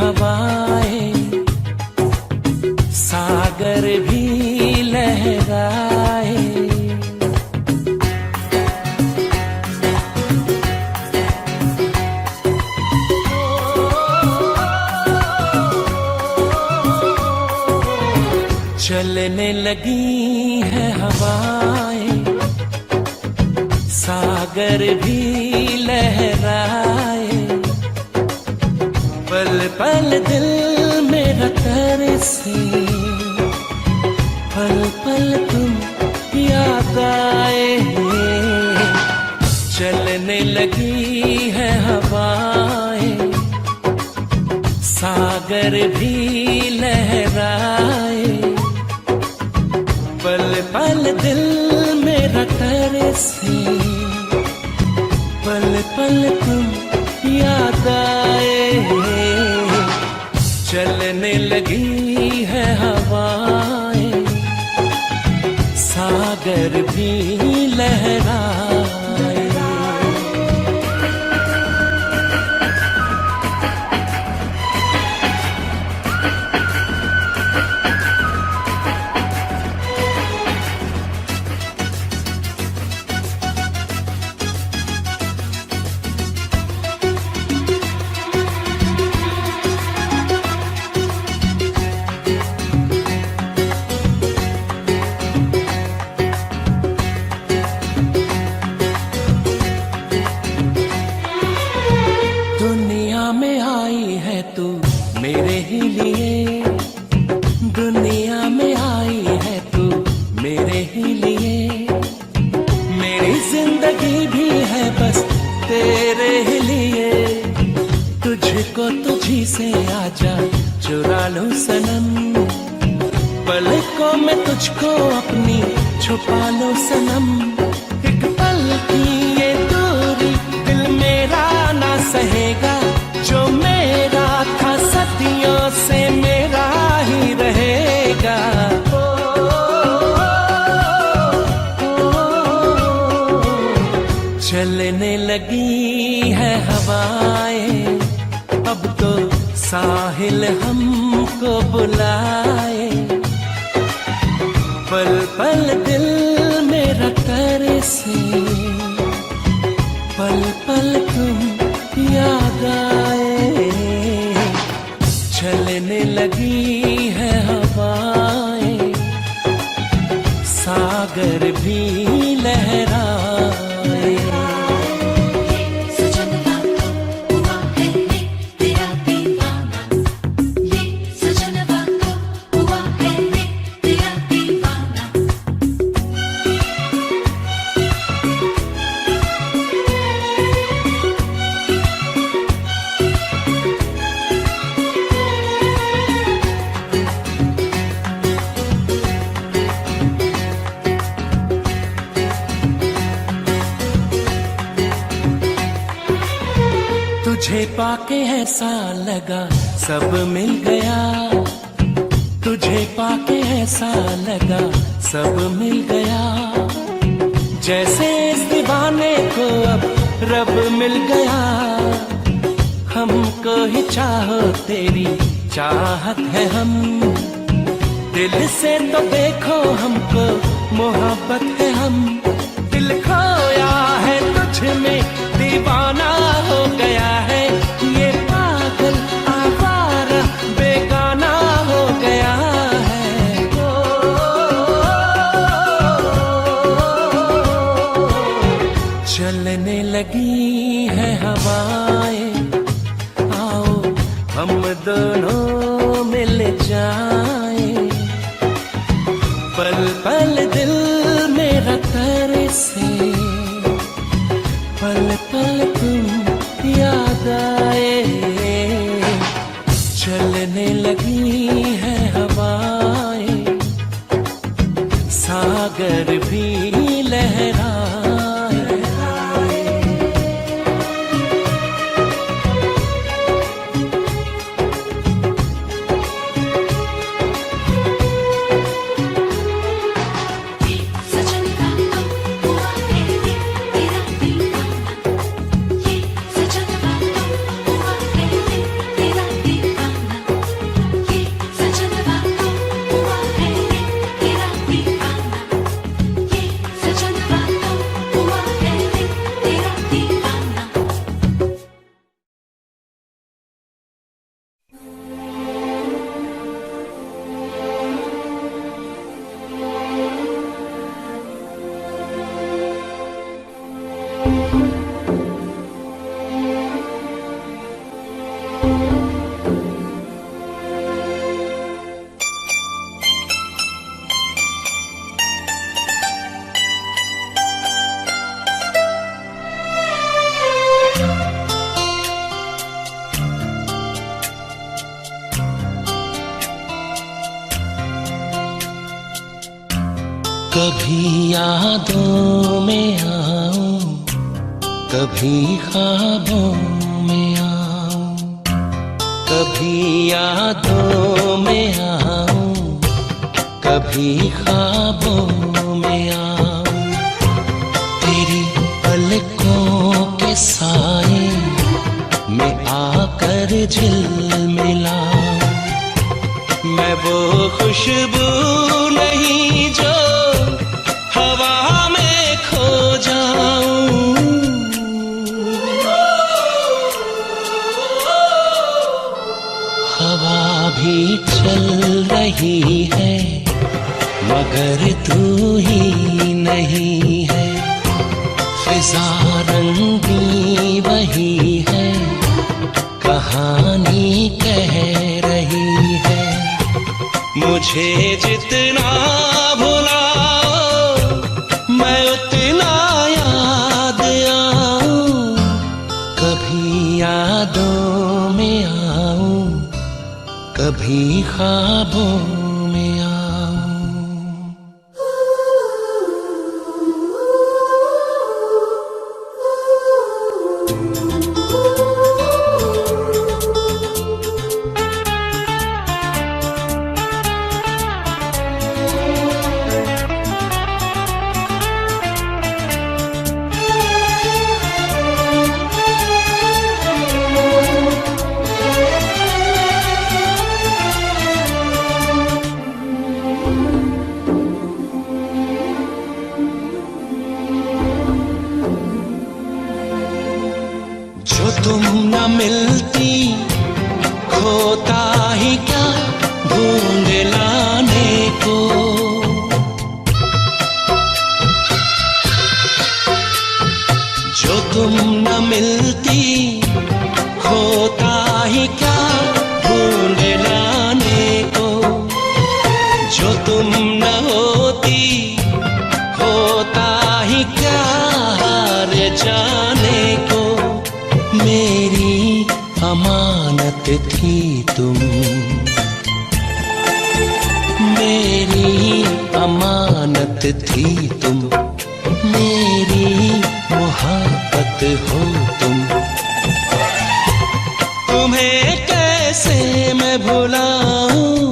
हवाएं, सागर भी लहराए। चलने लगी है हवाएं, सागर भी लहराए। पल पल दिल मेरा तरसे, पल पल तुम याद आए। चलने लगी है हवाएं, सागर भी लहराए। पल पल दिल मेरा तरसे, पल पल तुम याद आए। चलने लगी है हवाएं, सागर भी लहराए। दुनिया में आई है तू मेरे ही लिए, दुनिया में आई है तू मेरे ही लिए। मेरी जिंदगी भी है बस तेरे ही लिए। तुझको तुझी से आजा चुरा लूं सनम, पलकों में तुझको अपनी छुपा लो सनम। एक पल की ये दूरी दिल मेरा ना सहेगा, जो मेरा था सदियों से मेरा ही रहेगा। चलने लगी है हवाएं, अब तो साहिल हमको बुलाए। पल पल दिल मेरा तरसे, पल पल तुम याद आए। चलने लगी है हवाएं, सागर भी लहराए। तुझे पाके ऐसा लगा सब मिल गया, तुझे पाके ऐसा लगा सब मिल गया। जैसे इस दीवाने को अब रब मिल गया। हमको ही चाहो तेरी चाहत है हम, दिल से तो देखो हमको मोहब्बत है हम। दिल खोया है तुझ में दीवाना हो गया है, ये पागल आवारा बेगाना हो गया है। चलने लगी है हवाएं, आओ हम दोनों मिल जाएं। पल पल दिल मेरा तरसे, पल पल तुम याद आए। चलने लगी है हवाएं, सागर भी लहराए। कभी यादों में आऊं, कभी ख्वाबों में आऊं, कभी यादों में आऊं, कभी ख्वाबों में आऊं। तेरी पलकों के साए में आकर झिलमिलाऊं। मैं वो खुशबू नहीं जो हवा में खो जाऊं। हवा भी चल रही है मगर तू ही नहीं है। फिजा रंगी वही है, कहानी कह रही है। मुझे जितना भुलाओ मैं उतना याद आऊं। कभी यादों में आऊं, कभी ख्वाबों में आऊं। जो तुम न मिलती खोता ही क्या ढूंढ लाने को। जो तुम न मिलती खोता ही क्या ढूंढ लाने को। जो तुम न होती होता ही क्या हार जाने को। मेरी अमानत थी तुम, मेरी अमानत थी तुम, मेरी मोहब्बत हो तुम। तुम्हें कैसे मैं भुलाऊं।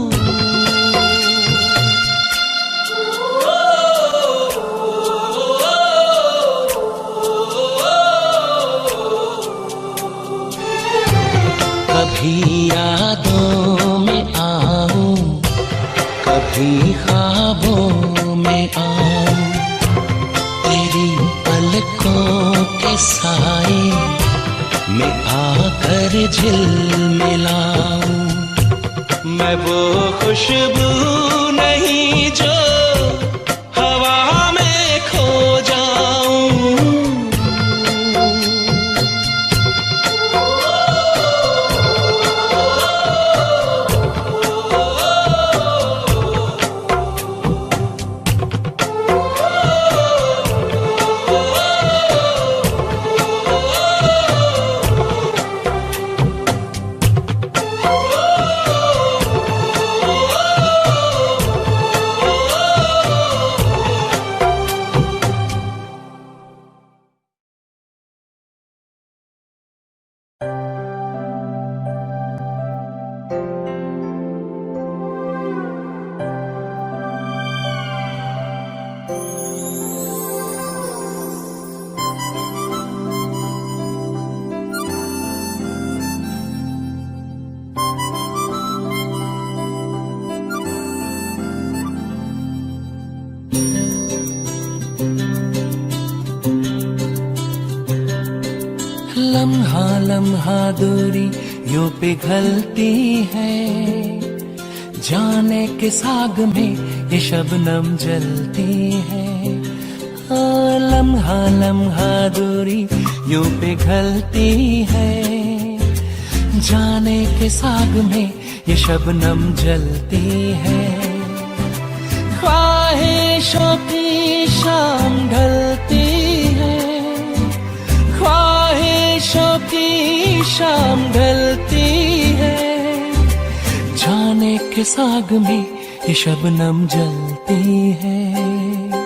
कभी यादों में आऊं, कभी ख्वाबों में आऊं। तेरी पलकों के साए में आकर झिलमिलाऊं। मैं वो खुशबू नहीं जो हवा में खो जाऊं। लम्हा लम्हा दूरी यूं पिघलती है। जाने किस आग में ये शबनम जलती है। लम्हा लम्हा दूरी यूं पिघलती है। जाने किस आग में ये शबनम जलती है। ख्वाहिशों की शाम ढलती है। ख्वाहिशों की शाम ढलती है। जाने किस आग में ये शबनम जलती है।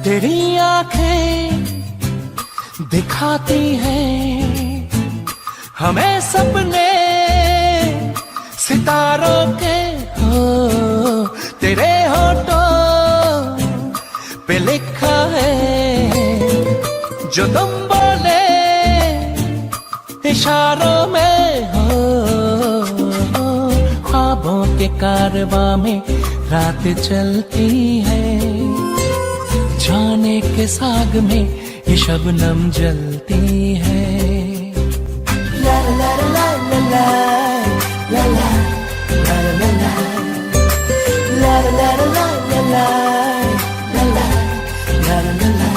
तेरी आंखें दिखाती हैं हमें सपने सितारों के हो। तेरे होठों पे लिखा है जो तुम बोले इशारों में हो। ख्वाबों के कारवां में रात चलती है, जाने के साग में ये शबनम जलती है। ला ला ला ला ला ला ला ला ला ला ला ला ला ला ला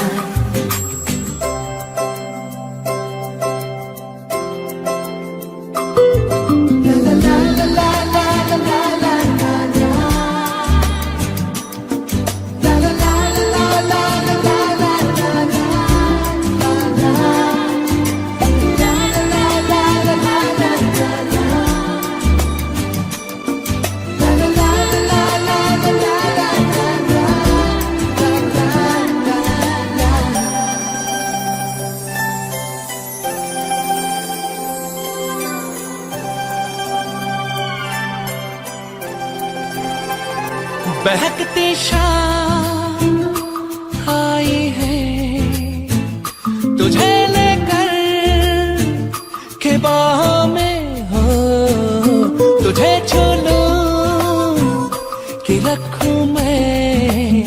बहकती शाम आई है तुझे लेकर के बाहों में हो। तुझे छू लूं कि रखूं मैं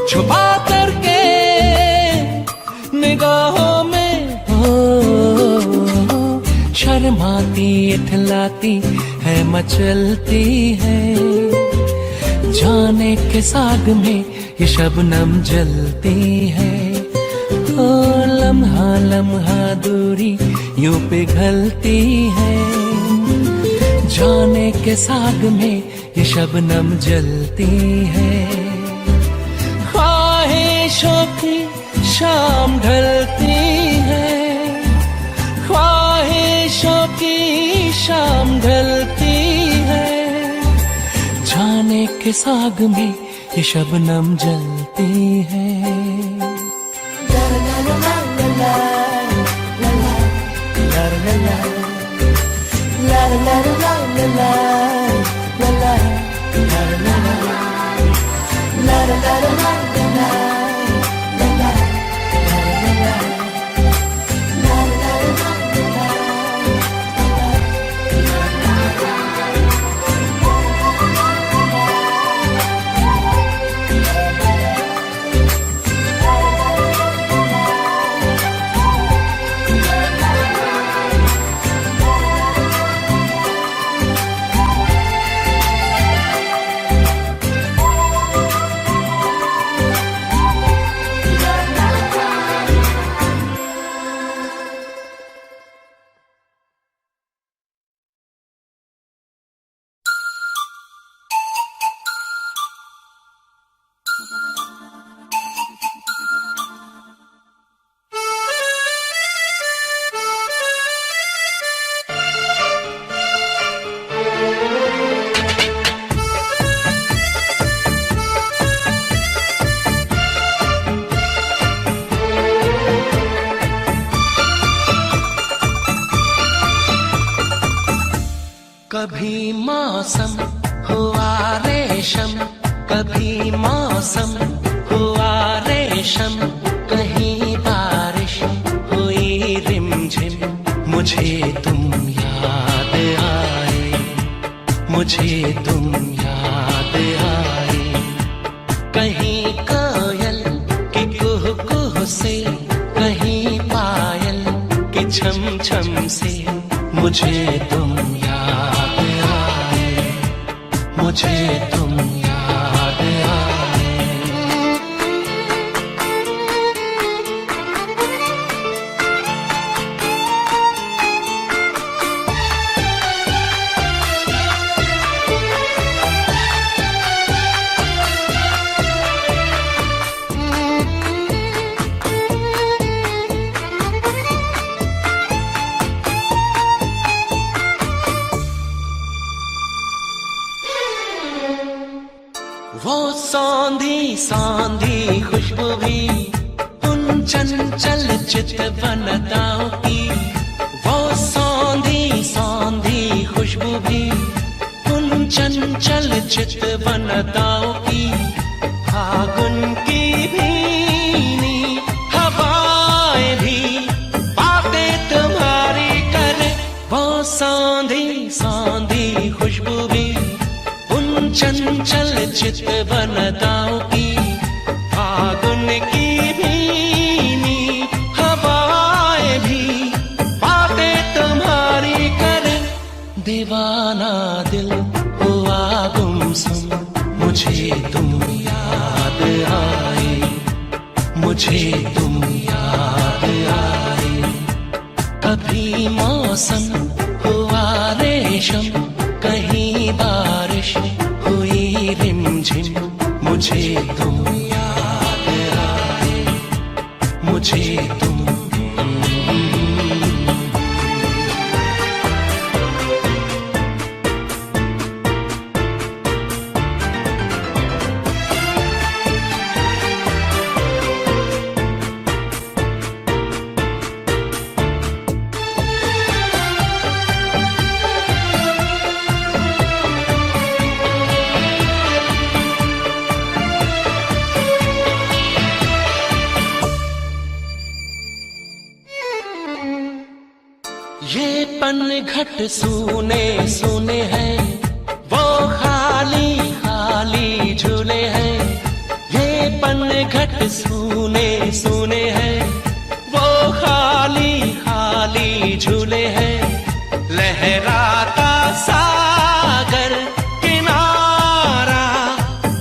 छुपा करके निगाहों में हो। शर्माती इठलाती है मचलती है, जाने के साग में ये शबनम जलती है। ओ लम्हा लम्हा दूरी यूं पिघलती है, जाने के साग में ये शबनम जलती है। ख्वाहिशों की शाम ढलती है, ख्वाहिशों की शाम ढलती है, जाने के साग में ये शबनम जलती है। ला ला ला ला ला ला ला ला ला ला ला ला ला ला ला। कभी मौसम हुआ रेशम, कभी मौसम हुआ रेशम, कहीं बारिश हुई रिमझिम। मुझे तुम याद आए, मुझे तुम कहीं पायल के छम छम से मुझे तुम याद आए, मुझे तुम याद आए। वो सौंधी सौंधी खुशबू भी उन चंचल चितवन अदाओं की, वो सौंधी सौंधी खुशबू भी उन चंचल चितवन अदाओं की। फागुन की भीनी हवाएं भी बातें तुम्हारी करे, वो सौंधी सौंधी खुशबू भी चंचल चितवन अदाओं की। फागुन की भीनी हवाएं भी बातें तुम्हारी करे, दीवाना दिल हुआ गुमसुम, मुझे तुम याद आए, मुझे तुम याद आए। कभी मौसम हुआ रेशम, कहीं बारिश हुई रिमझिम, मुझे तुम याद आए, मुझे तुम। ये पनघट सूने सूने हैं, वो खाली खाली झूले हैं। ये पनघट सूने सूने हैं, वो खाली खाली झूले हैं। लहराता सागर किनारा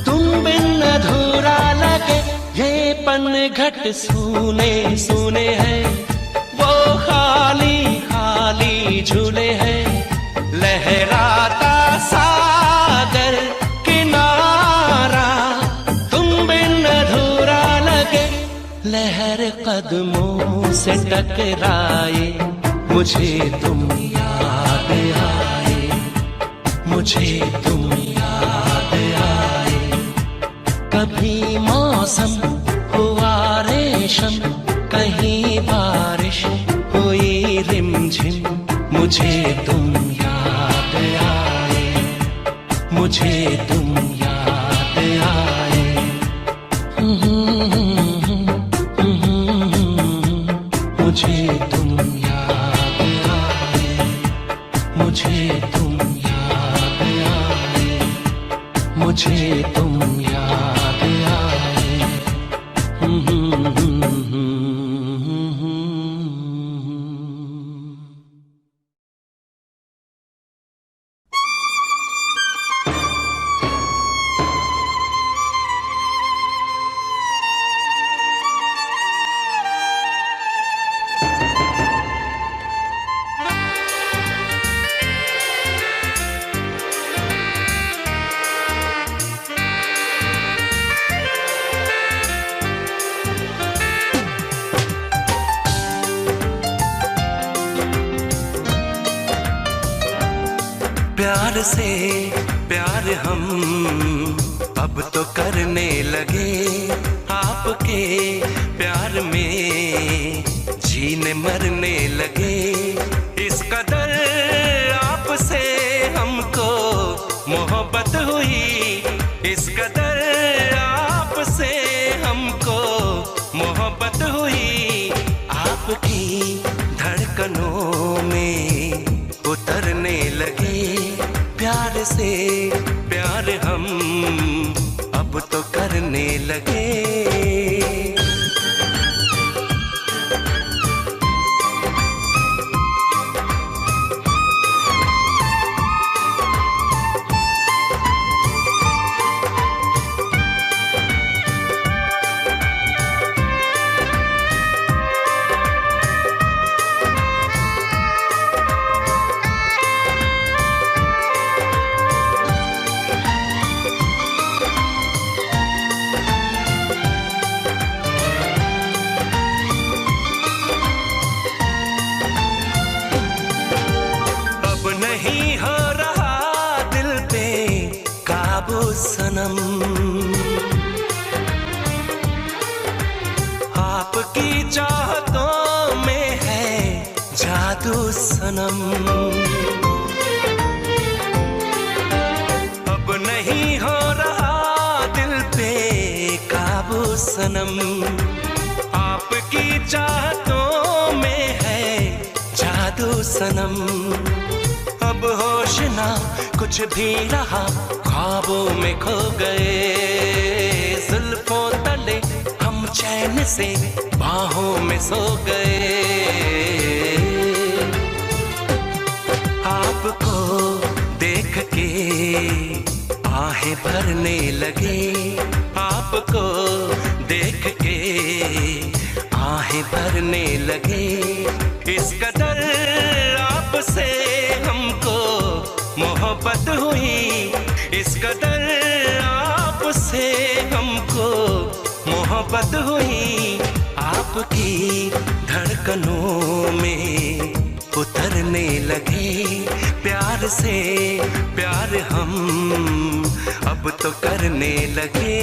तुम बिन अधूरा लगे, ये पनघट सूने सूने हैं, वो खाली खाली झूले हैं। लहराता सागर किनारा तुम बिन अधूरा लगे, लहर कदमों से टकराए, मुझे तुम याद आए, मुझे तुम याद आए। कभी मौसम हुआ रेशम, कहीं बारिश हुई रिमझिम, मुझे तुम याद आए, मुझे तुम याद आए। मुझे तुम याद आए, मुझे तुम याद आए, मुझे तुम याद आए। प्यार से प्यार हम अब तो करने लगे, आपके प्यार में जीने मरने लगे। इस कदर आपसे हमको मोहब्बत हुई, इस कदर आपसे हमको मोहब्बत हुई। आपकी धड़कनों में उतरने लगे, प्यार से प्यार हम अब तो करने लगे। सनम। आपकी चाहतों में है जादू सनम। अब नहीं हो रहा दिल पे काबू सनम। आपकी चाहतों में है जादू सनम। अब होश ना कुछ भी रहा, ख्वाबों में खो गए। जुल्फों तले हम चैन से बाहों में सो गए। आपको देख के आहें भरने लगे। आपको देख के आहें भरने लगे। इस कदर आपसे हमको मोहब्बत हुई। इस कदर आपसे हमको मोहब्बत हुई। आपकी धड़कनों में उतरने लगे। प्यार से प्यार हम अब तो करने लगे।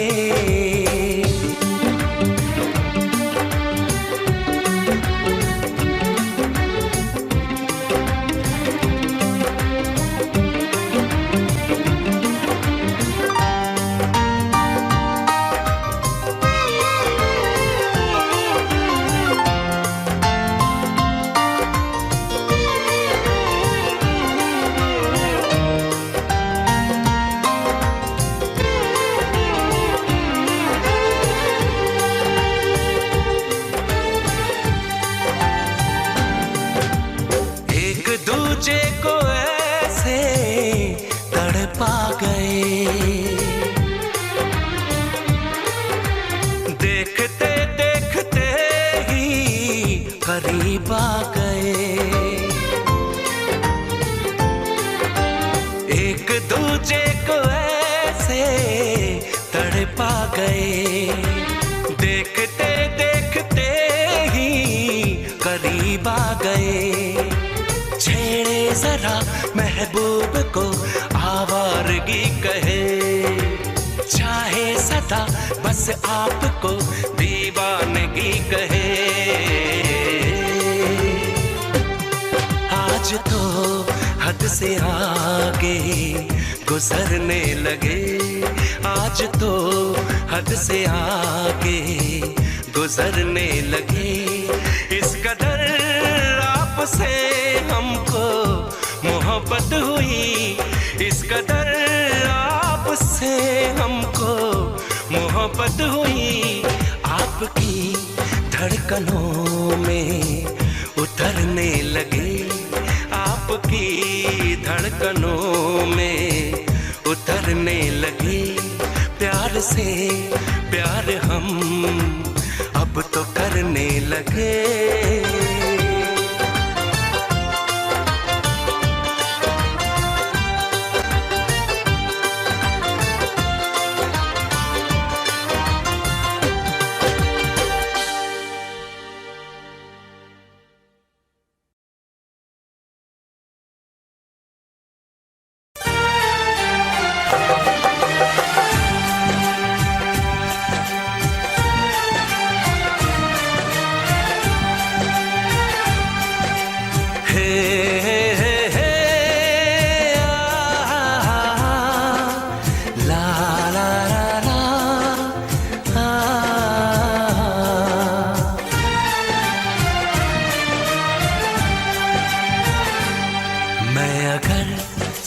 दूजे को ऐसे तड़पा गए। देखते देखते ही करीब आ गए। एक दूजे को ऐसे तड़पा गए। देखते देखते ही करीब आ गए। छेड़े जरा महबूब को आवारगी कहे। चाहे सदा बस आपको दीवानगी कहे। आज तो हद से आगे गुजरने लगे। आज तो हद से आगे गुजरने लगे। इस कदर आपसे हमको मोहब्बत हुई। इस कदर आपसे हमको मोहब्बत हुई। आपकी धड़कनों में उतरने लगे। आपकी धड़कनों में उतरने लगे। प्यार से प्यार हम अब तो करने लगे।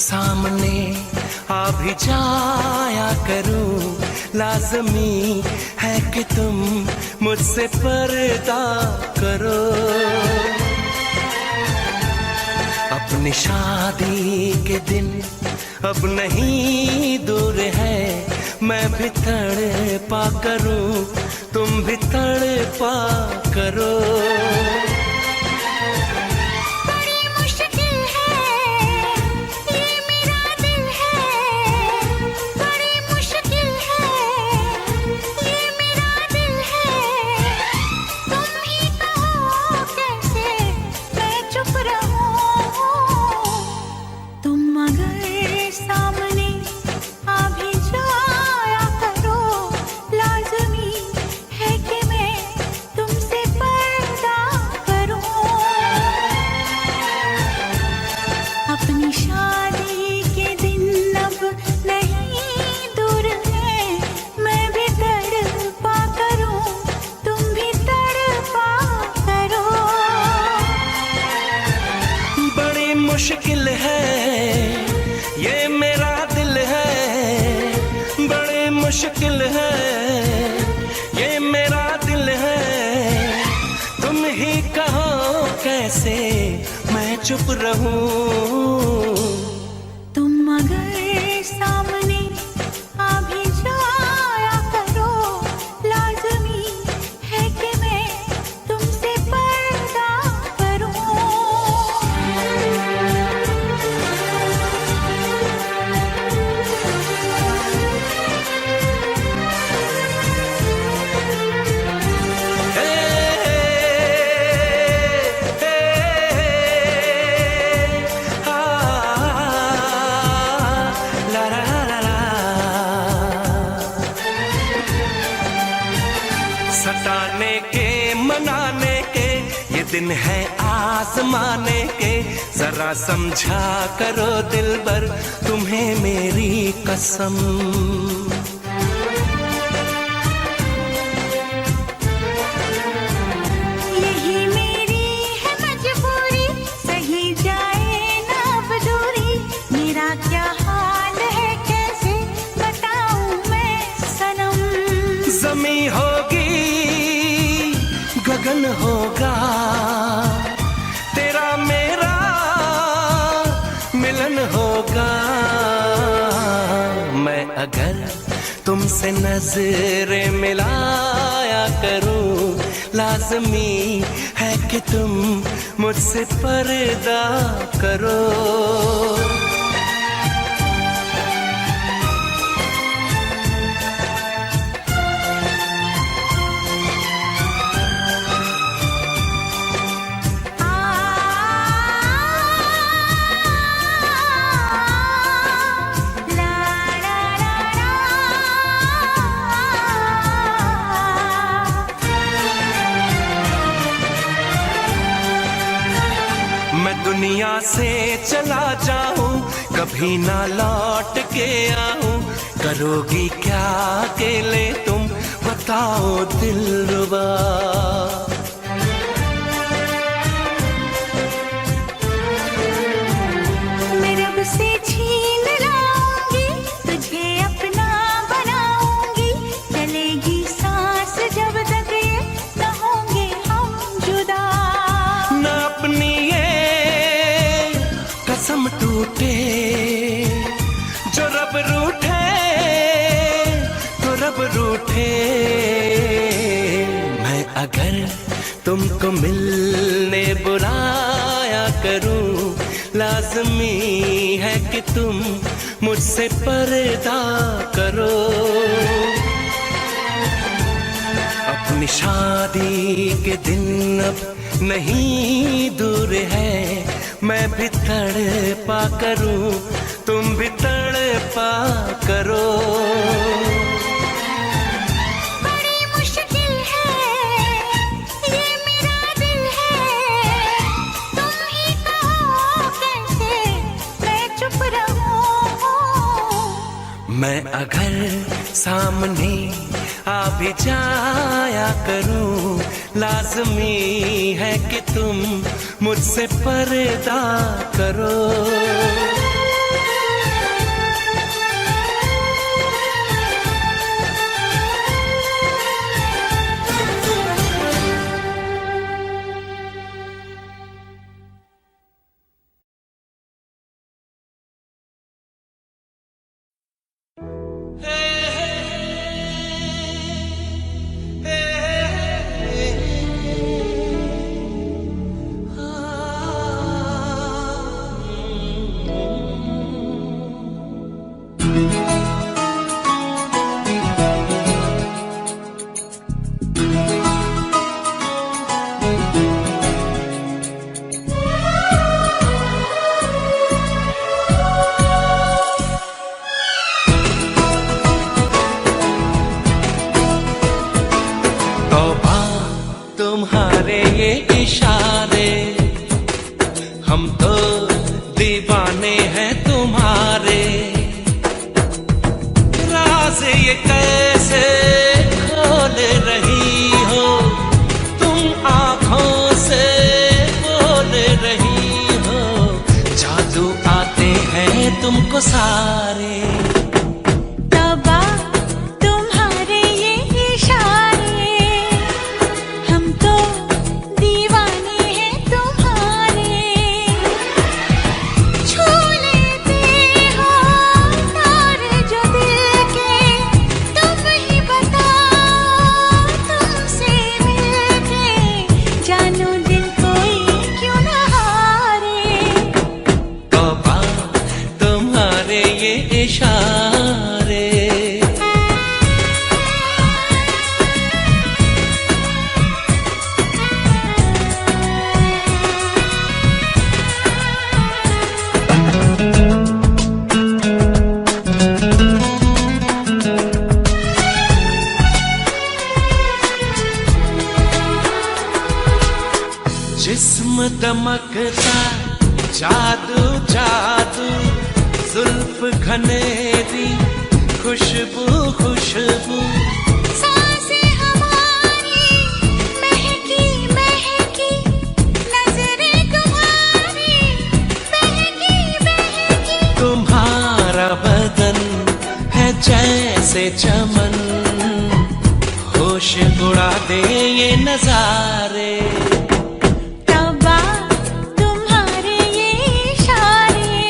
सामने आ भी जाया करूं, लाज़मी है कि तुम मुझसे पर्दा करो। अपनी शादी के दिन अब नहीं दूर है, मैं भी तड़पा करूं, तुम भी तड़पा करो। सामने आ भी जा मुश्किल है ये मेरा दिल है, बड़ी मुश्किल है ये मेरा दिल है। तुम ही कहो कैसे मैं चुप रहूं। तुम मगर सामने आ भी जाया करो, लाज़मी है कि मैं तुमसे पर्दा करूं। सताने के मनाने के ये दिन है आजमाने के, जरा समझा करो दिलबर तुम्हें मेरी कसम। यही मेरी है मजबूरी, सही जाए ना अब दूरी। मेरा क्या हाल है कैसे बताऊं मैं सनम। ज़मी होगी गगन होगा, तेरा मेरा मिलन होगा। मैं अगर तुमसे नजरें मिलाया करूं, लाज़मी है कि तुम मुझसे पर्दा करो। मैं दुनिया से चला जाऊं, कभी ना लौट के आऊं। करोगी क्या अकेले तुम बताओ दिलरुबा। मैं रब से छीन लाऊंगी, तुझे अपना बनाऊंगी। चलेगी सांस जब तक ये न होंगे हम जुदा। न अपनी ये कसम टूटे, जो रब रूठे तो रब रूठे। मैं अगर तुमको मिलने बुलाया करूं, लाज़मी है कि तुम मुझसे पर्दा करो। अपनी शादी के दिन अब नहीं दूर है, मैं भी तड़पा करूं, तुम भी तड़पा करो। बड़ी मुश्किल है ये मेरा दिल है, तुम ही कहो कैसे मैं चुप रहूं। मैं अगर सामने आ भी जाया करूं, लाज़मी है कि तुम मुझसे पर्दा करो। तुम्हारे ये इशारे, हम तो दीवाने हैं तुम्हारे। राज ये कैसे खोल रही हो तुम, आंखों से बोल रही हो। तुमको सारे। तौबा तुम्हारे ये इशारे, हम तो दीवाने हैं तुम्हारे। छू लेते हो तार जो दिल के, तुम ही बताओ तुमसे मिलके जानू दिल कोई क्यों ना हारे। तौबा तुम्हारे ये इशारे। जिस्म दमकता जादू जादू, जुल्फ घनेरी खुशबू खुशबू। सांसें हमारी महकी महकी, नजरें तुम्हारी बहकी बहकी। तुम्हारा बदन है जैसे चमन, होश उड़ा दे ये नजारे। तौबा तुम्हारे ये इशारे,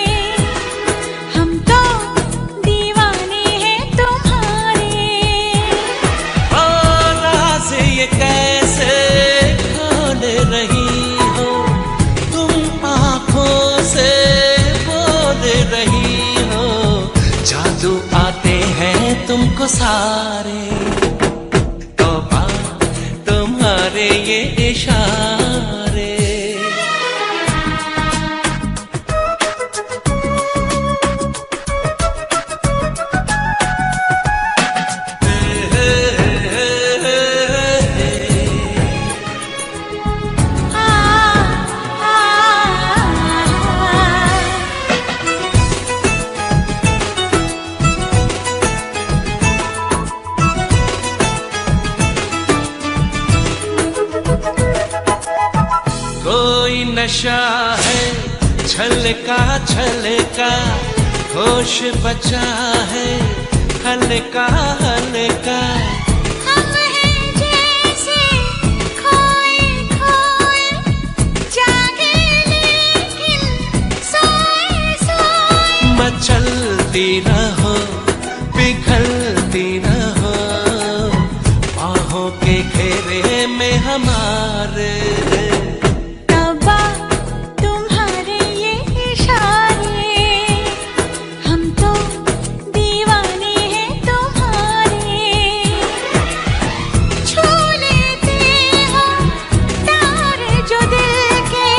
हम तो दीवाने हैं तुम्हारे। ओ राज़ ये कैसे खोल रही हो, तुम आंखों से बोल रही हो। जादू आते हैं तुमको सारे। तौबा तुम्हारे ये इशारे। आ, आ, कोई नशा है छलका छलका, होश बचा है हल्का हल्का। हम हैं जैसे खोए खोए, जागे लेकिन सोए सोए। मचलती रहो पिघलती रहो, बाहों के घेरे में हमारे। तौबा तुम्हारे ये इशारे, हम तो दीवाने हैं तुम्हारे। छू लेते हो तार जो दिल के,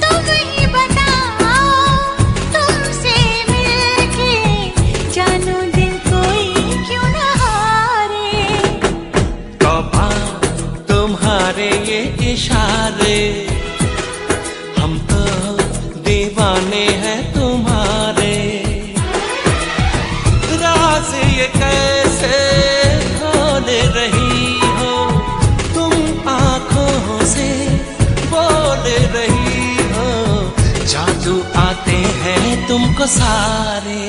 तुम ही बताओ तुमसे मिलके जानू दिल कोई क्यों ना हारे। तौबा तुम्हारे ये इशारे, हम तो दीवाने हैं तुम्हारे। राज ये कैसे खोल रही हो, तुम आंखों से बोल रही हो। जादू आते हैं तुमको सारे।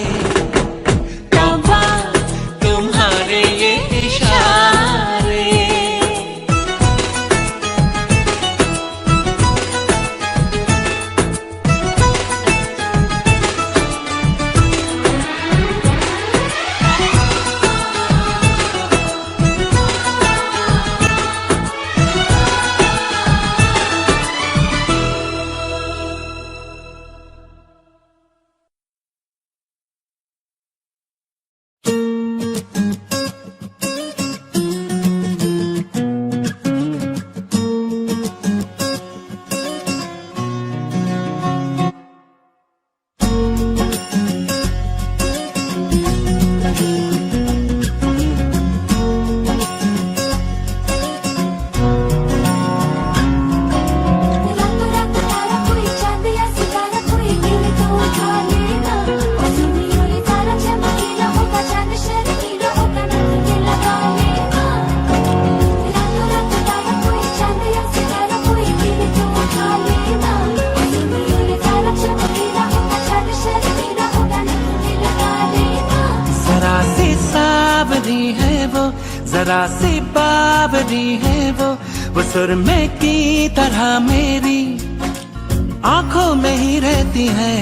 जरा सी बावरी है वो सुरमे की तरह मेरी आंखों में ही रहती है।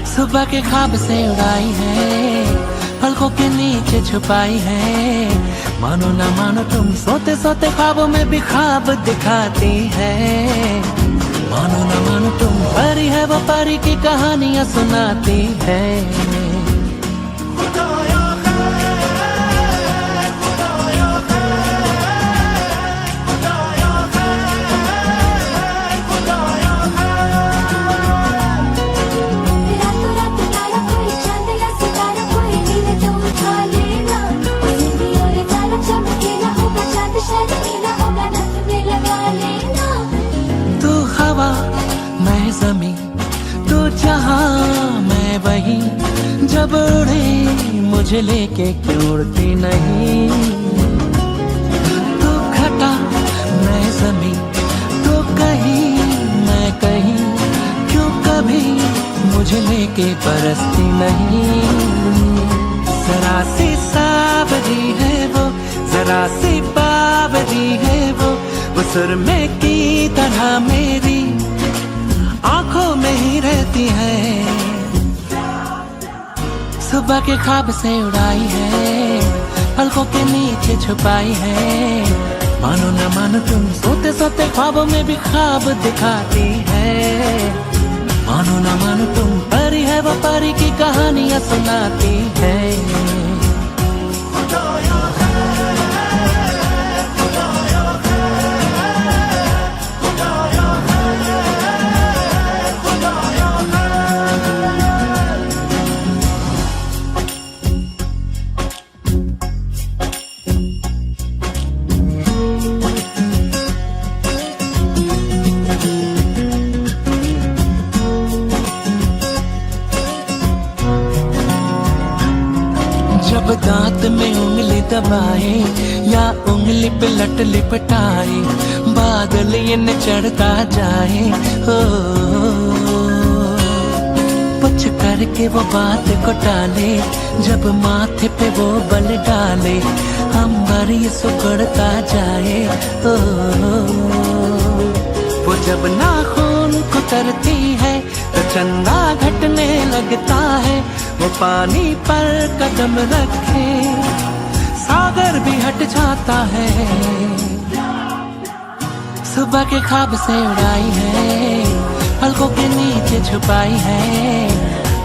सुबह के ख्वाब से उड़ाई है, पलकों के नीचे छुपाई है। मानो ना मानो तुम सोते सोते ख्वाबों में भी ख्वाब दिखाती है। मानो ना मानो तुम परी है, वो परी की कहानियां सुनाती है। तू हवा मैं जमी, तू जहां मैं वही, जब उड़े मुझे लेके क्यों उड़ती नहीं। तू घटा मैं जमी, तू कहीं मैं कहीं, क्यों कभी मुझे लेके बरसती नहीं। जरा सी सावरी है वो, जरा सी बावरी है वो सुरमे की तरह मेरी आंखों में ही रहती है। सुबह के ख्वाब से उड़ाई है, पलकों के नीचे छुपाई है। मानो न मानो तुम सोते सोते ख्वाबों में भी ख्वाब दिखाती है। मानो न मानो तुम परी है, वो परी की कहानियां सुनाती है। जब दांत में उंगली दबाए या उंगली पे लट लिपटाए, बादल ये न चढ़ता जाए। हो पुछ करके वो बात को टाले, जब माथे पे वो बल डाले, अंबर ये सुकड़ता जाए। हो वो जब नाखून कुतरती है तो चंदा घटने लगता है। वो पानी पर कदम रखे सागर भी हट जाता है। सुबह के ख्वाब से उड़ाई है, पलकों के नीचे छुपाई है।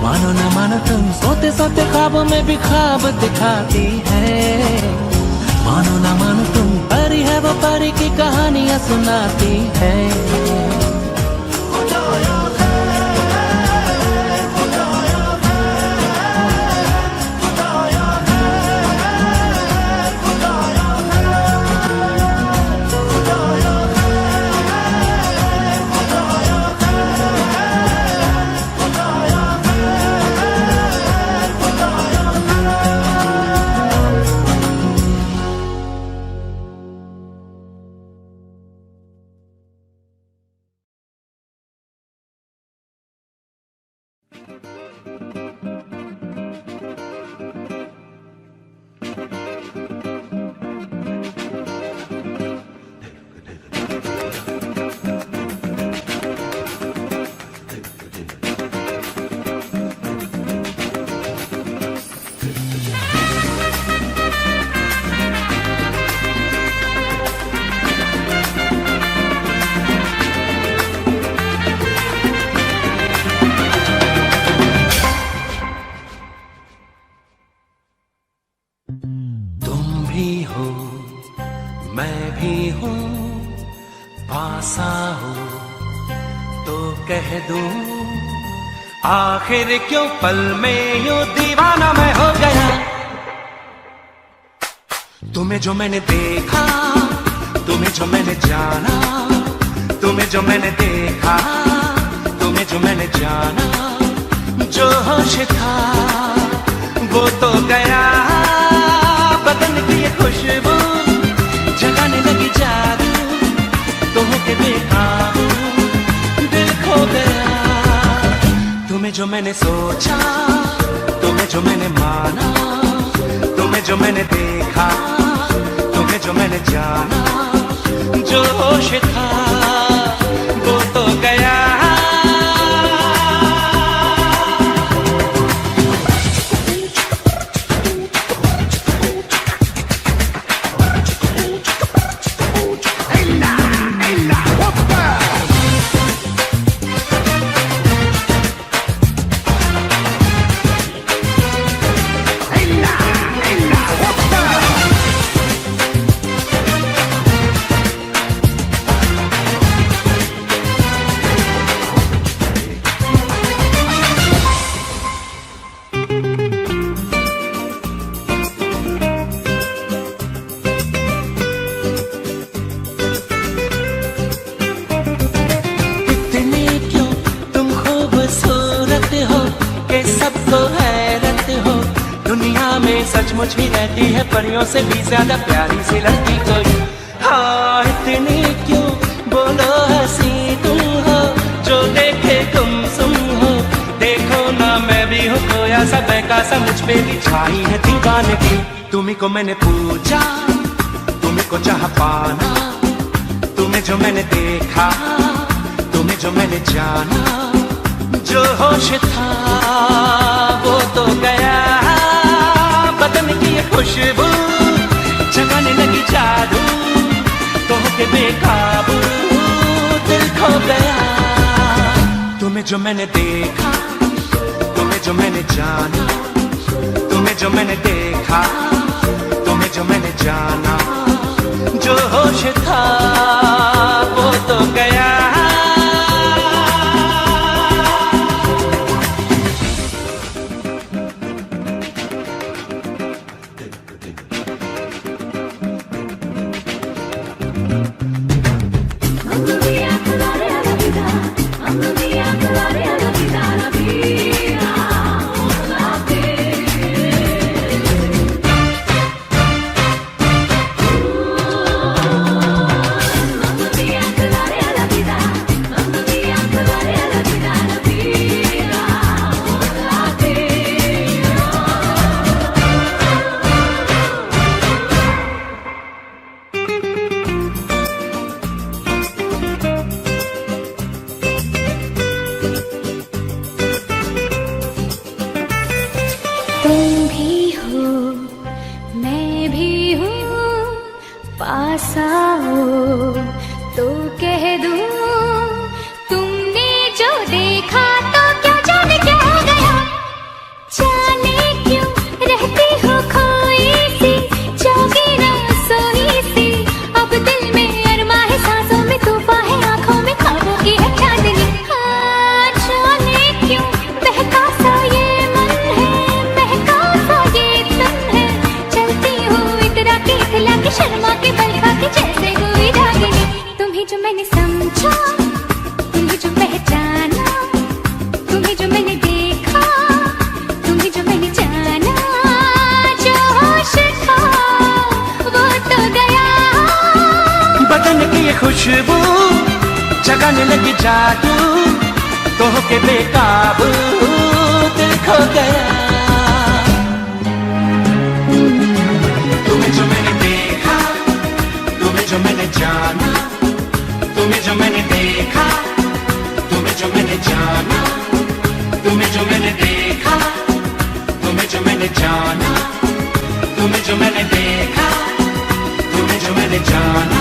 मानो न मानो तुम सोते सोते ख्वाबों में भी ख्वाब दिखाती है। मानो न मानो तुम परी है, वो परी की कहानियां सुनाती है। मैं भी हूँ, पासा हो तो कह दूं, आखिर क्यों पल में यूं दीवाना मैं हो गया। तुम्हें जो मैंने देखा, तुम्हें जो मैंने जाना, तुम्हें जो मैंने देखा, तुम्हें जो मैंने जाना, जो होश था वो तो गया। बदन की ये खुशबू जगाने लगी जादू, तुम के बेकाबू दिल खो गया। तुम्हें जो मैंने सोचा, तुम्हें जो मैंने माना, तुम्हें जो मैंने देखा, तुम्हें जो मैंने जाना, जो होश था वो तो गया। सबको हैरत हो, दुनिया में सचमुच ही रहती है परियों से भी ज्यादा प्यारी सी लड़की कोई। हाँ इतनी क्यों बोलो हंसी तुम हो, जो देखे तुम सुन हो। देखो ना मैं भी हूँ खोया सा बहका सा, मुझ पे भी छाई है दीवानगी। तुम्ही को मैंने पूछा, तुम्ही को चाह पाना, तुम्हें जो मैंने देखा, तुम्हें जो मैंने जाना, जो होश था वो तो गया। बदन की ये खुशबू जगाने लगी जादू, तो के बेकाबू दिल खो गया। तुम्हें जो मैंने देखा, तुम्हें जो मैंने जाना, तुम्हें जो मैंने देखा, तुम्हें जो मैंने जाना, जो होश था वो तो गया। पास आओ तो कह दूं, तुमने जो देखा तो क्या जाने क्या हो गया। जाने क्यों रहती हो खोई सी, जागी ना सोई सी। अब दिल में अरमा है, सांसों में तूफान है, आंखों में ख्वाबों की है चांदनी। हाँ जाने क्यों बहका सा ये मन है, बहका सा ये तन है। चलती हूँ इतरा के इतला के शर्मा के बलखा के जैसे हुई रागिनी। तुम्हें जो मैंने समझा, तुम्हें जो पहचाना, तुम्हें जो मैंने देखा, तुम्हें जो मैंने जाना, जो होश था वो तो गया। बदन की ये खुशबू जगाने लगी जादू, तो के बेकाबू दिल खो गया। तुम्हें जो मैंने देखा, तुम्हें जो मैंने जाना, तुम्हें जो मैंने देखा, तुम्हें जो मैंने जाना, तुम्हें जो मैंने देखा, तुम्हें जो मैंने जाना, तुम्हें जो मैंने देखा, तुम्हें जो मैंने जाना।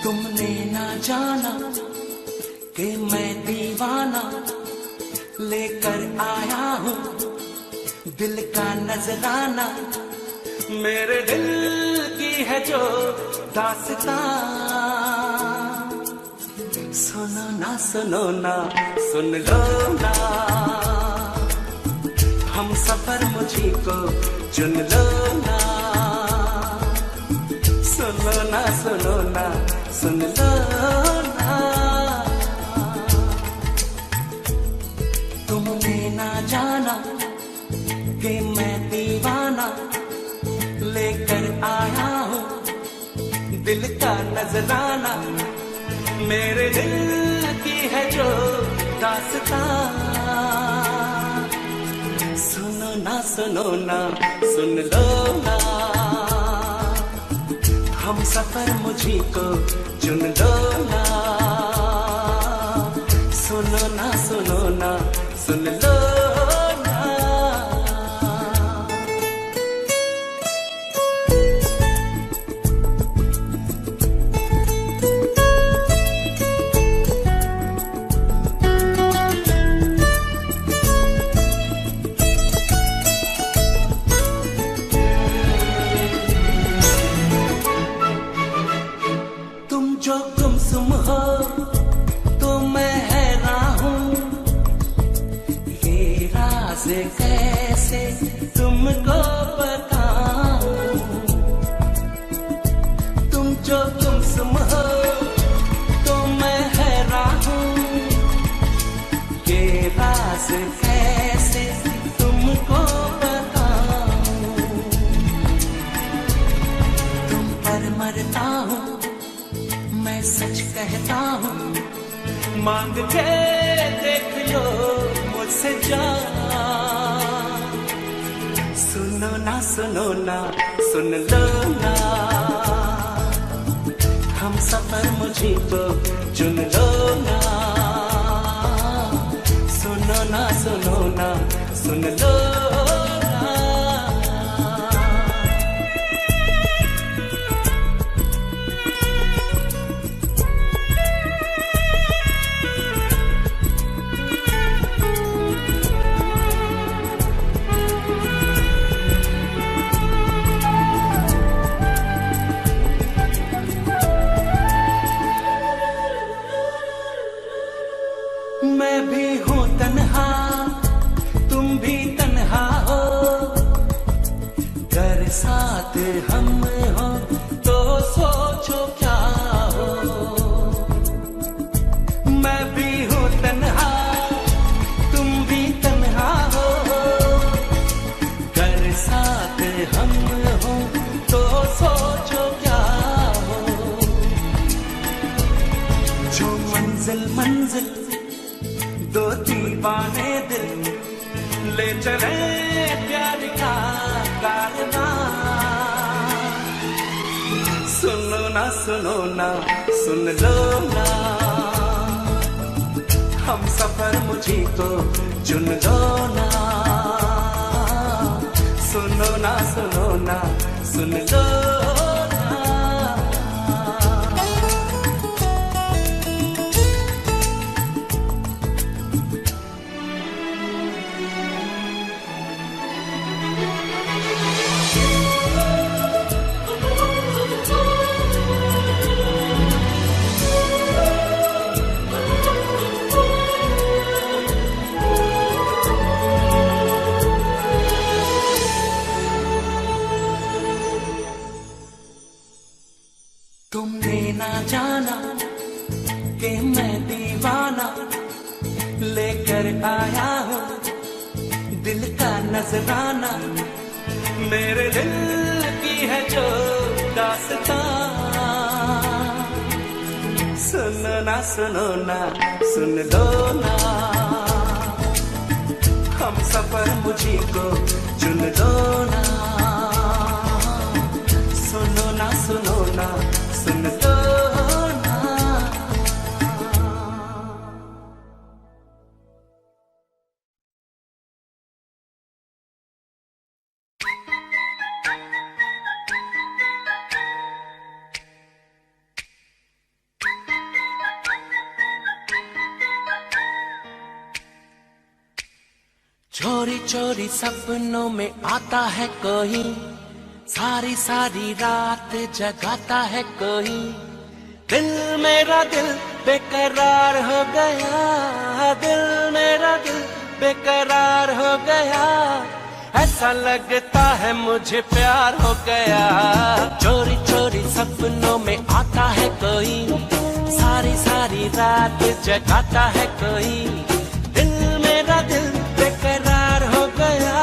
तुमने ना जाना कि मैं दीवाना लेकर आया हूँ दिल का नजराना। मेरे दिल की है जो दास्तां, सुनो ना सुन लो ना, हम सफर मुझी को चुन लो ना, सुनो ना सुन लो ना। तुमने ना जाना कि मैं दीवाना लेकर आया हूँ दिल का नजराना, मेरे दिल की है जो दास्तां, सुनो ना सुन लो ना, हम सफर मुझी को चुन लो ना, सुनो ना सुन लो ना। तुम जो गुमसुम हो तो मैं हैरान हूँ, ये राज कैसे तुमको बताऊं। तुम जो गुमसुम हो तो मैं हैरान हूँ, ये राज कैसे तुमको बताऊं। तुम पर मरता हूँ मैं सच कहता हूँ, मांग के देख लो मुझसे जान, सुनो ना सुन लो ना, हम सफर मुझी को चुन लो ना, सुनो ना सुन लो। मैं भी हूँ तन्हा तुम भी तन्हा हो, घर साथ हम हो तो सोचो क्या हो। मैं भी हूँ तन्हा तुम भी तन्हा हो, घर साथ हम हो तो सोचो क्या हो। जो मंजिल दो दीवाने दिल ले चले प्यार का कारवां, सुनो ना सुन लो ना, हम सफर मुझी को चुन लो ना, सुनो ना सुन लो। तुमने ना जाना कि मैं दीवाना लेकर आया हूँ दिल का नजराना, मेरे दिल की है जो दास्तां, सुनो ना सुन लो ना, हम सफर मुझी को चुन लो ना, सुनो ना सुन लो ना। चोरी चोरी सपनों में आता है कोई, सारी सारी रात जगाता है कोई। दिल मेरा दिल बेकरार हो गया, दिल मेरा दिल बेकरार हो गया। ऐसा लगता है मुझे प्यार हो गया। चोरी चोरी सपनों में आता है कोई, सारी सारी रात जगाता है कोई। दिल मेरा दिल बेकरार हो गया,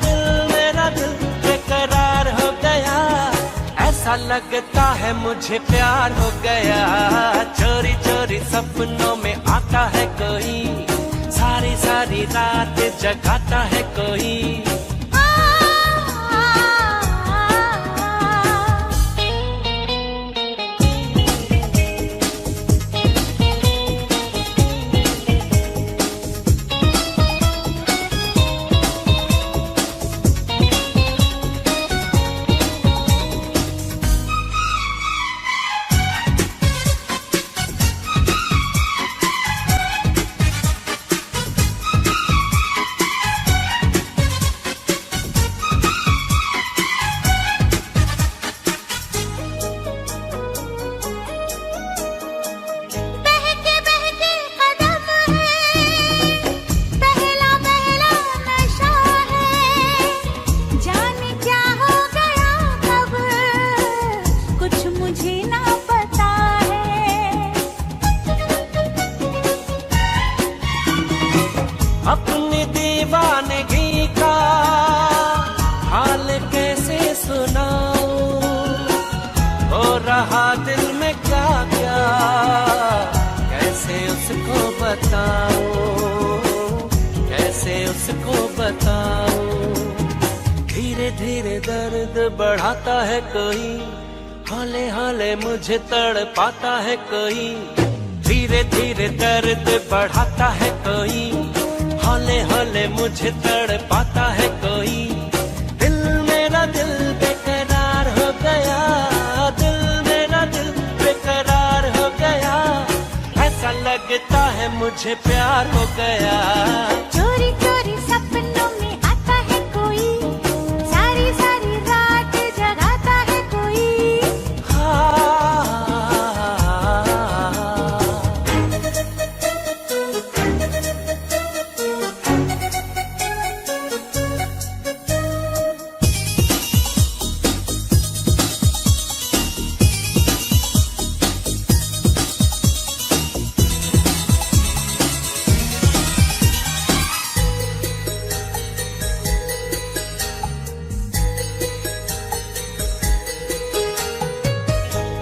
दिल मेरा दिल बेकरार हो गया। ऐसा लगता है मुझे प्यार हो गया। चोरी चोरी सपनों में आता है कोई, सारी सारी रात जगाता है कोई। अपनी दीवानगी का हाल कैसे सुनाऊं, हो रहा दिल में क्या क्या कैसे उसको बताऊं, कैसे उसको बताऊं। धीरे धीरे दर्द बढ़ाता है कोई, हौले हौले मुझे तड़पाता है कोई। धीरे धीरे दर्द बढ़ाता है कोई, हौले हौले मुझे तड़पाता है कोई। दिल मेरा दिल बेकरार हो गया, दिल मेरा दिल बेकरार हो गया। ऐसा लगता है मुझे प्यार हो गया। चोरी चोरी सपनों में आता है कोई, सारी सारी रात जगाता है कोई।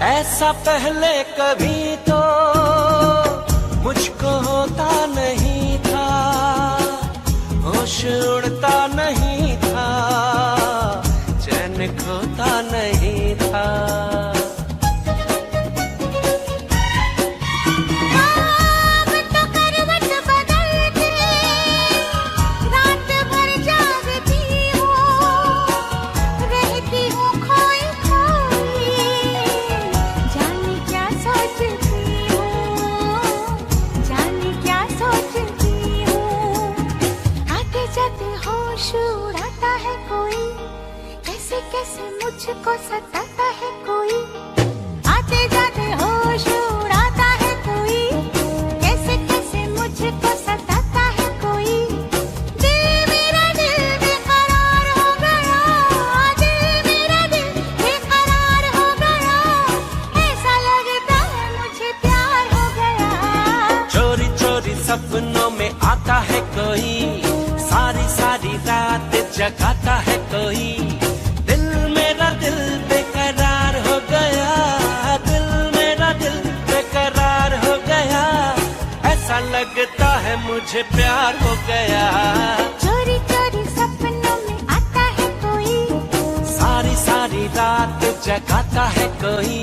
ऐसा पहले कभी तो मुझको होता नहीं था, होश उड़ता नहीं था, चैन खोता नहीं था। कैसे मुझको सताता है कोई, आते जाते होश उड़ाता है कोई। कैसे कैसे मुझको सताता है कोई। दिल मेरा दिल बेकरार हो गया, दिल मेरा दिल बेकरार हो गया। ऐसा लगता है मुझे प्यार हो गया। चोरी चोरी सपनों में आता है कोई, सारी सारी रात जगाता है कोई। दिल बेकरार हो गया, दिल मेरा दिल बेकरार हो गया। ऐसा लगता है मुझे प्यार हो गया। चोरी चोरी सपनों में आता है कोई, सारी सारी रात जगाता है कोई।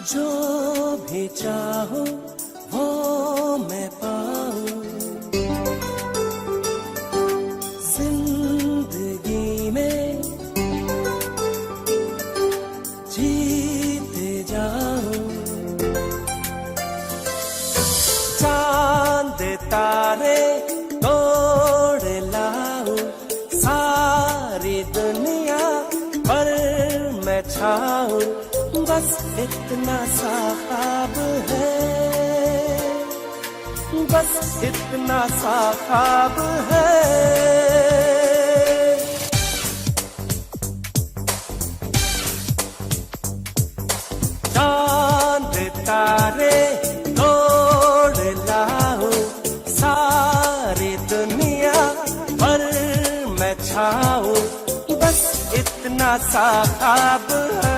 जो भी चाहो वो मैं पाऊं, जिंदगी में जीते जाऊं। चांद तारे तोड़ लाऊं, सारी दुनिया पर मैं छाऊं, बस इतना सा ख्वाब है, बस इतना सा ख्वाब है। चांद तारे तोड़ लाऊं, सारी दुनिया पर मैं छाऊं, बस इतना सा ख्वाब है,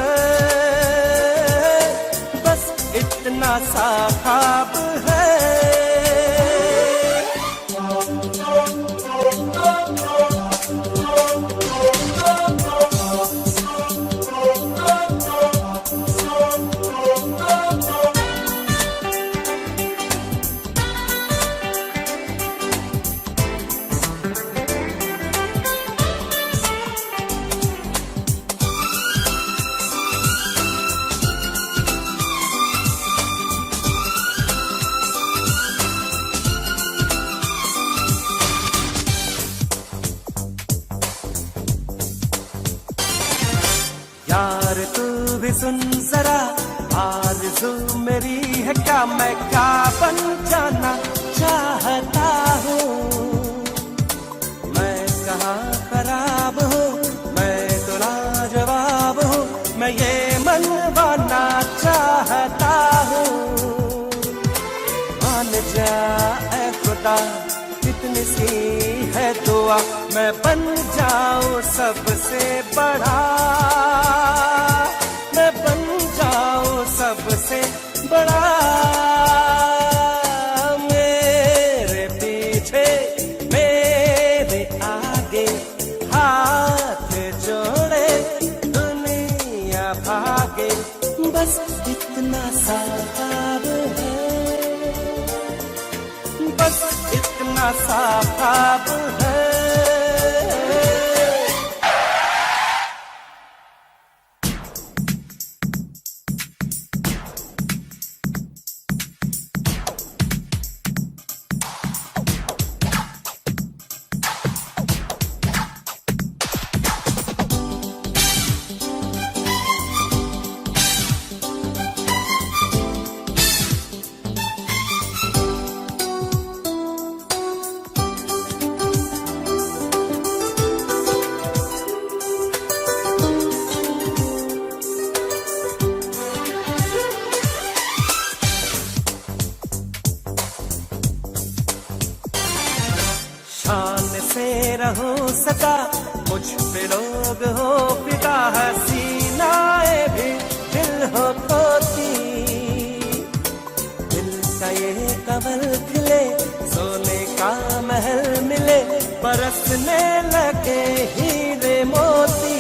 इतना सा ख्वाब है। यार तू भी सुन जरा, आरज़ू मेरी है क्या, मैं क्या बन जाना चाहता हूँ। मैं कहाँ खराब हूँ, मैं तो लाजवाब हूँ, मैं ये मनवाना चाहता हूँ। मान जा ऐ खुदा, कितनी सी है दुआ, मैं बन जाऊं सबसे बड़ा, मैं बन जाऊं सबसे बड़ा। मेरे पीछे मेरे आगे हाथ जोड़े दुनिया भागे, बस इतना सा ख्वाब है, बस इतना सा ख्वाब है। शान से रहूं सदा, मुझ पे लोग हो फिदा, हसीनाए भी दिल हो खोती। दिल का ये कमल खिले, सोने का महल मिले, बरसने लगे हीरे मोती।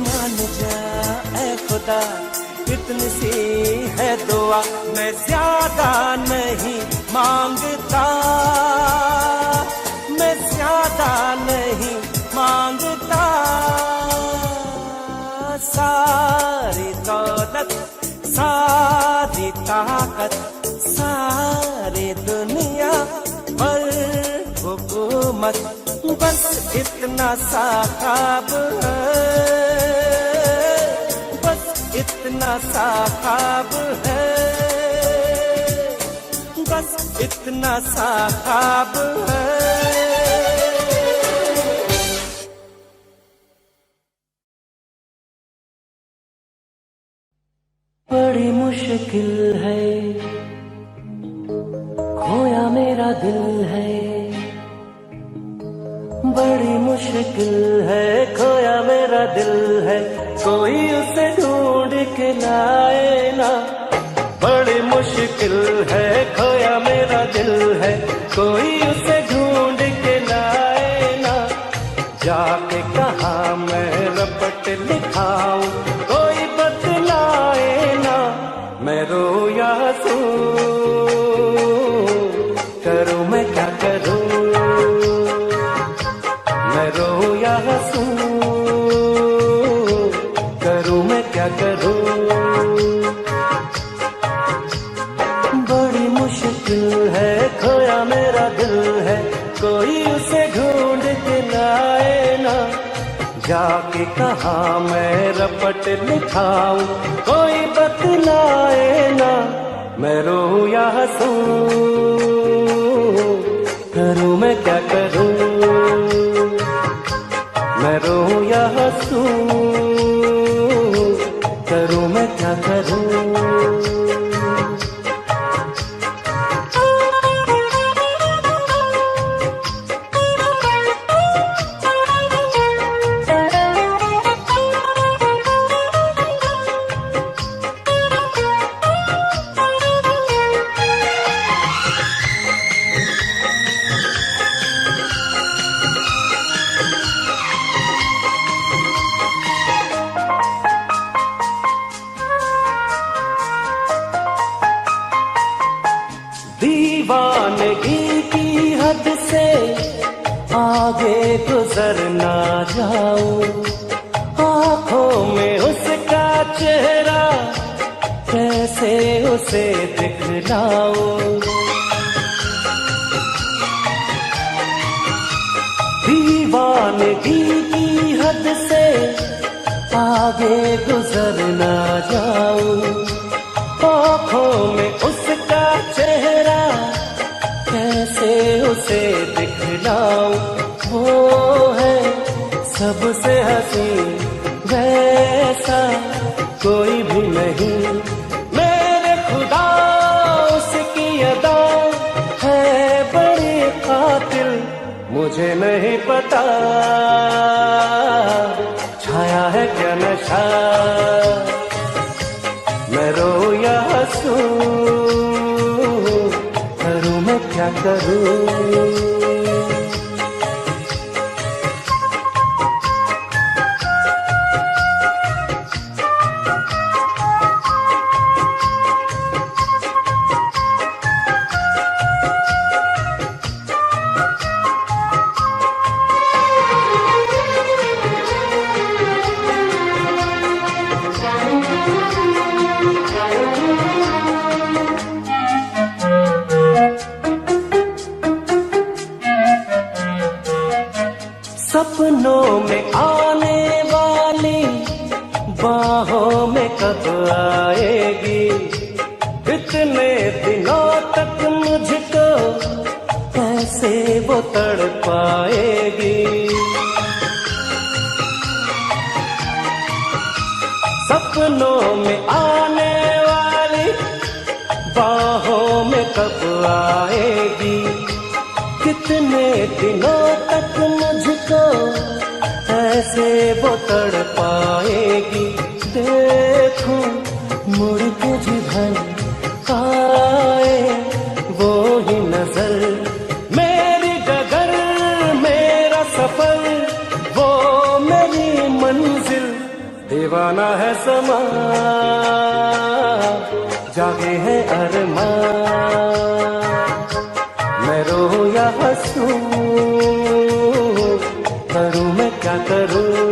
मान जा ऐ खुदा, इतनी सी है दुआ, मैं ज्यादा नहीं मांगता, मैं ज्यादा नहीं मांगता। सारी दौलत, सारी ताकत, सारी दुनिया पर हुकूमत, बस इतना सा ख्वाब है, बस इतना सा ख्वाब है, बस इतना सा ख्वाब है। बड़ी मुश्किल है, खोया मेरा दिल है, बड़ी मुश्किल है, खोया मेरा दिल है, कोई उसे ढूंढ के लाए ना। बड़ी मुश्किल है, खोया मेरा दिल है, कोई उसे ढूंढ के लाए ना। जाके कहाँ मैं रपट लिखाऊं, कोई बतलाए मैं क्या करूं, बड़ी मुश्किल है, खोया मेरा दिल है, कोई उसे ढूंढ के लाए ना, जाके कहाँ मैं रपट लिखाऊं, कोई बतलाए ना, मैं रोऊं या हंसूं, करूं मैं क्या करूं, मैं रोऊं या हंसूं, करूं मैं क्या करूं। दीवानगी की हद से आगे गुजर ना जाऊं, आंखों में उसका चेहरा कैसे उसे दिखलाऊं, दीवानगी की हद से आगे गुजर ना जाऊं, आंखों में उसका चेहरा कैसे उसे दिखलाऊं, वो है सबसे हसीन वैसा कोई भी नहीं, मेरे खुदा उसकी अदा है बड़ी कातिल, मुझे नहीं पता छाया है क्या नशा, मैं रोऊं या हंसूं, करूं मैं क्या करूं। सपनों में आने वाली बाहों में कब आएगी, इतने दिनों तक मुझको कैसे वो तड़पाएगी, सपनों में आने वाली बाहों में कब आएगी, कितने दिनों तक मुझको ऐसे वो तड़पाएगी, देखूं मुड़ के जिधर आए वो ही नजर, मेरी डगर मेरा सफर वो मेरी मंजिल, दीवाना है समा जागे है अरमान, मैं रोऊं या हंसूं, करूं मैं क्या करूं,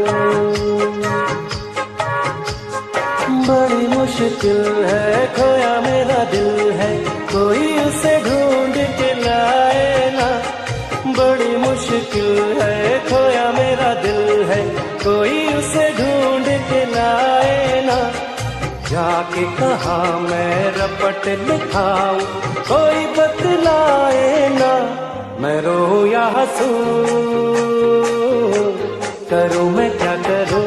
बड़ी मुश्किल है, खोया मेरा दिल है, कोई उसे ढूंढ के लाए ना, बड़ी मुश्किल है, खोया मेरा दिल है, कोई उसे ढूंढ के लाए ना, जाके कहाँ मैं रपट लिखाऊं, कोई बतलाए ना, मैं रोऊं या हंसूं, करूं मैं क्या करूं,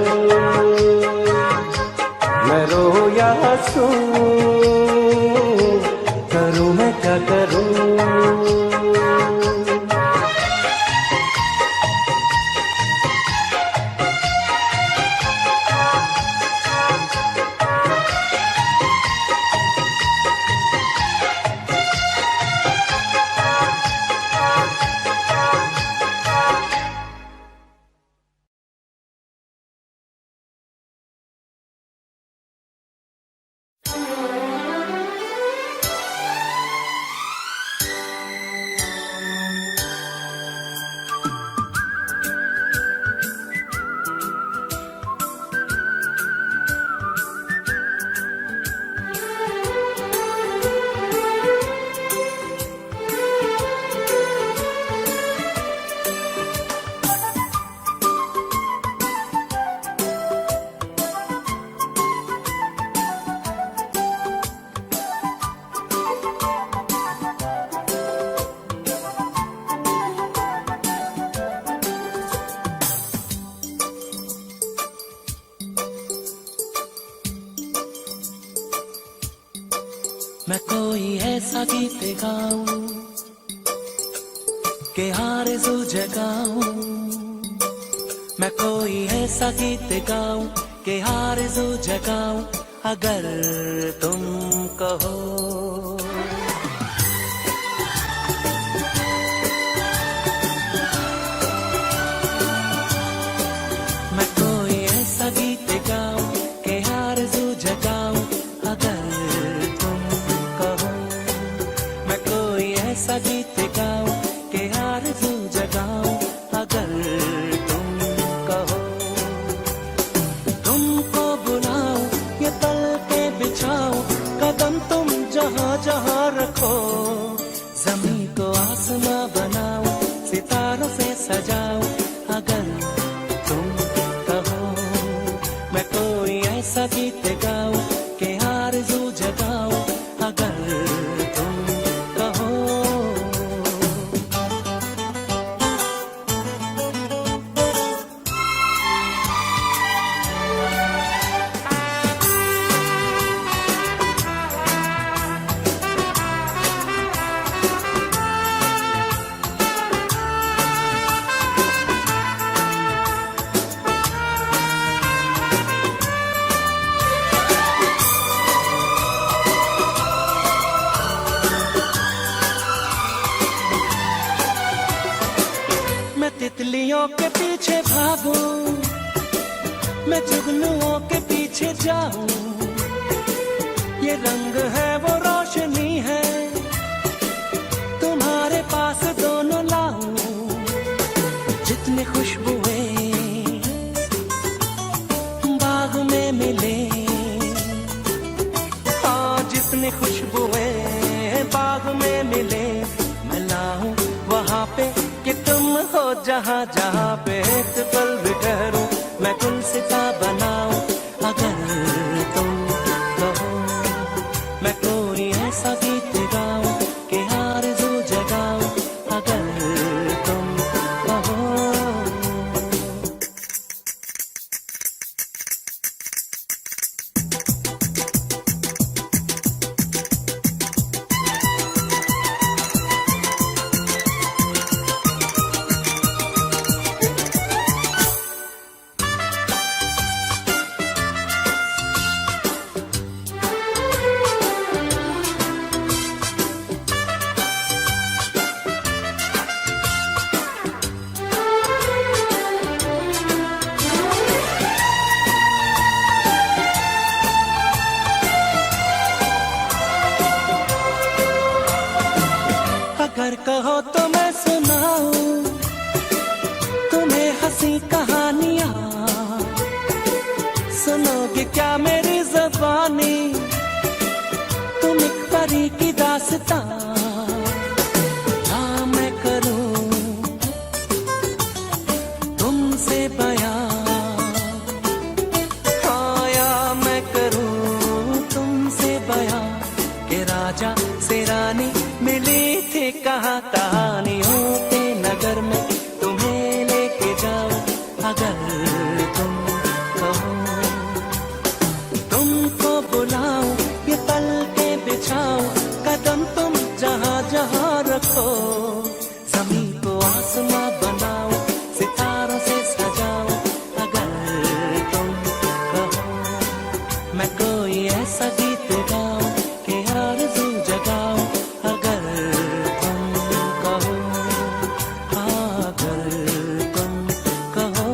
मैं रोऊं या हंसूं, करूं मैं क्या करूं। मैं कोई ऐसा गीत गाऊं के आरज़ू जगाऊं, मैं कोई ऐसा गीत गाऊं के आरज़ू जगाऊं, अगर तुम कहो। मैं कोई ऐसा गीत गाऊं के आरज़ू जगाऊं, अगर तुम कहो। मैं कोई ऐसा गीत गाऊं के आरज़ू जगाऊं, अगर तुम कहो। तुमको बुलाऊं ये पल के बिछाऊं, कदम तुम जहां जहां रखो। ज़मीं को आसमां बनाऊं, सितारों से सजाऊं, अगर तुम कहो। मैं कोई ऐसा गीत गाऊं के आरज़ू जगाऊं, अगर तुम कहो। मैं तितलियों के पीछे भागूं, मैं जुगनुओं के पीछे जाऊं, ये रंग है वो रोशनी है, तुम्हारे पास दोनों लाऊं। जितनी खुशबुएं बाग में मिले, हाँ जितनी खुशबुएं बाग में मिले, मैं लाऊं वहाँ पे कि तुम हो जहाँ जहाँ पे। एक पल भी ठहरूं मैं गुलसिता बनाऊं, अगर तुम कहो। मैं कोई ऐसा गीत गाऊं कि आरज़ू जगाऊं, अगर तुम कहो। अगर कहो तो मैं सुनाऊं तुम्हें हंसी कहानियां, सुनोगे क्या मेरी ज़बानी, तुम एक परी की दास्तां। हाँ मैं करूं तुमसे बयां, हाँ या मैं करूं तुमसे बयां, के राजा से रानी मिली थी कहाँ कहानियों के नगर में, तुम्हें लेके जाऊं, अगर तुम कहो। तुमको बुलाऊं ये पल के बिछाऊं, कदम तुम जहाँ जहाँ रखो। ज़मीं को आसमां बनाऊं, सितारों से सजाऊं, अगर तुम कहो। मैं कोई ऐसा गीत गाऊं कि आरज़ू जगाऊं, अगर तुम कहो। हाँ अगर तुम कहो।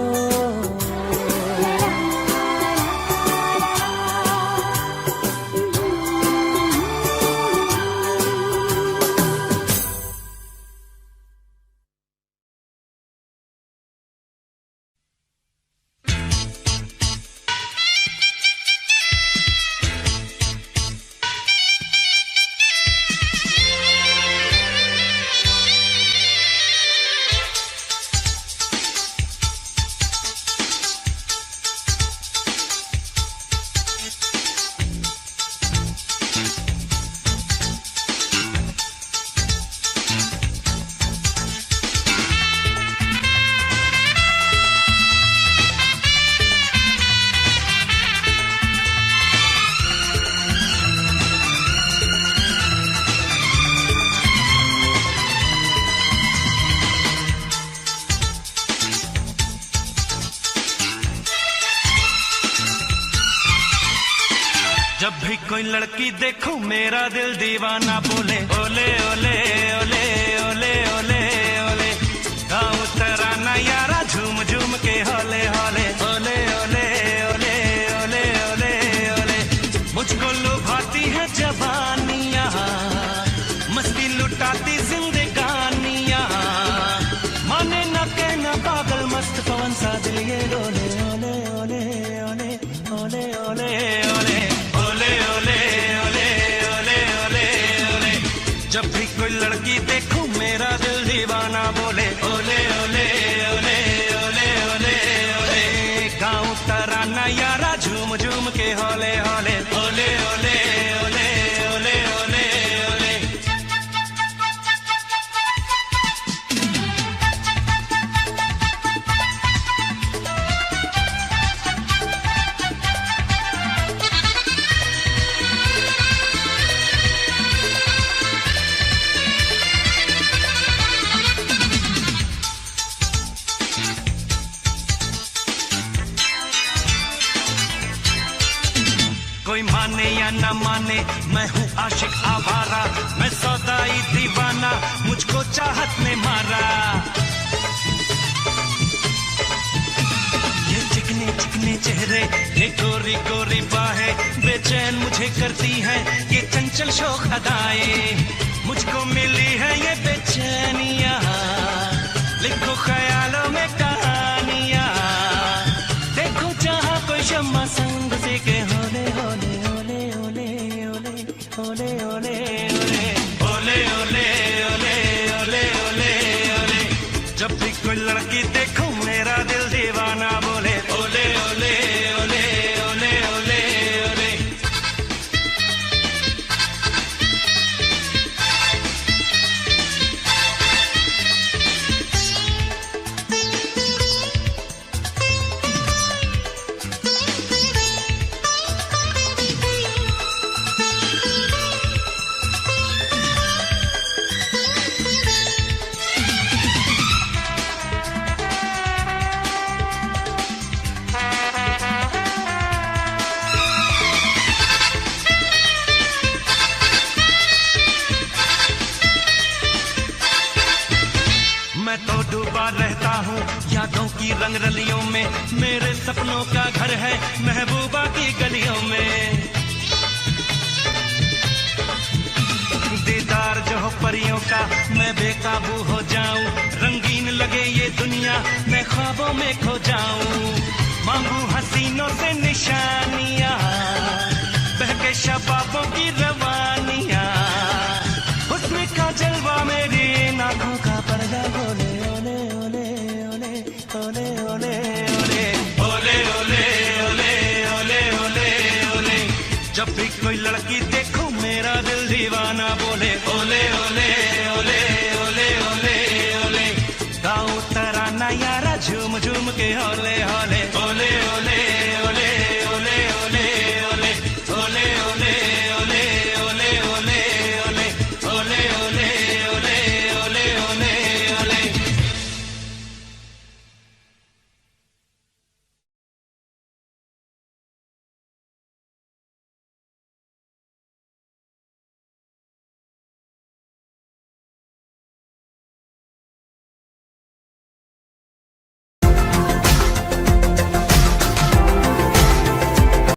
जब भी कोई लड़की देखो मेरा दिल दीवाना बोले ओले ओले ओले ओले ओले ओले। गाँव तराना यारा झूम झूम के होले होले ओले ओले ओले ओले ओले ओले। मुझको लुभाती है जवानियाँ, मस्ती लुटाती जिंदगानियाँ, माने न कहना पागल मस्त पवन सा दिल ये रोले ओले ओले ओले ओले ओले ओले ओले ओले ओले ओले ओले ओले। जब भी कोई लड़की देखूं मेरा दिल दीवाना बोले ओले ओले ओले ओले ओले ओले। गाँव तराना यारा झूम झूम के होले होले ओले ओले ओले ओले ओले ओले। कोई माने या न माने मैं हूँ आशिक आवारा, मैं सौदाई दीवाना मुझको चाहत ने मारा। ये चिकने चिकने चेहरे, ये गोरी गोरी बाहें बेचैन मुझे करती हैं, ये चंचल शोख अदाएं मुझको मिली है ये बेचैनियाँ। लिखो ख्यालों में कहानियाँ, देखो जहाँ कोई शम्मा संग से के होले होले ओले ओले ओले ओले ओले ओले ओले ओले ओले ओले ओले ओले। जब भी कोई लड़की देखो मेरा दिल दीवाना बोले ओले ओले ओले ओले ओले ओले। मैं तो डूबा रहता हूँ यादों की रंग रलियों में, मेरे सपनों का घर है महबूबा की गलियों में। दीदार जो हो परियों का मैं बेकाबू हो जाऊं, रंगीन लगे ये दुनिया मैं ख्वाबों में खो जाऊं। मांगू हसीनों से निशानियाँ, बहके शबाबों की रवानियाँ, हुस्न का जलवा मेरी आँखों का पर्दा बोले ओले ओले ओले ओले ओले ओले ओले ओले ओले ओले ओले ओले। जब भी कोई लड़की देखो मेरा दिल दीवाना बोले ओले ओले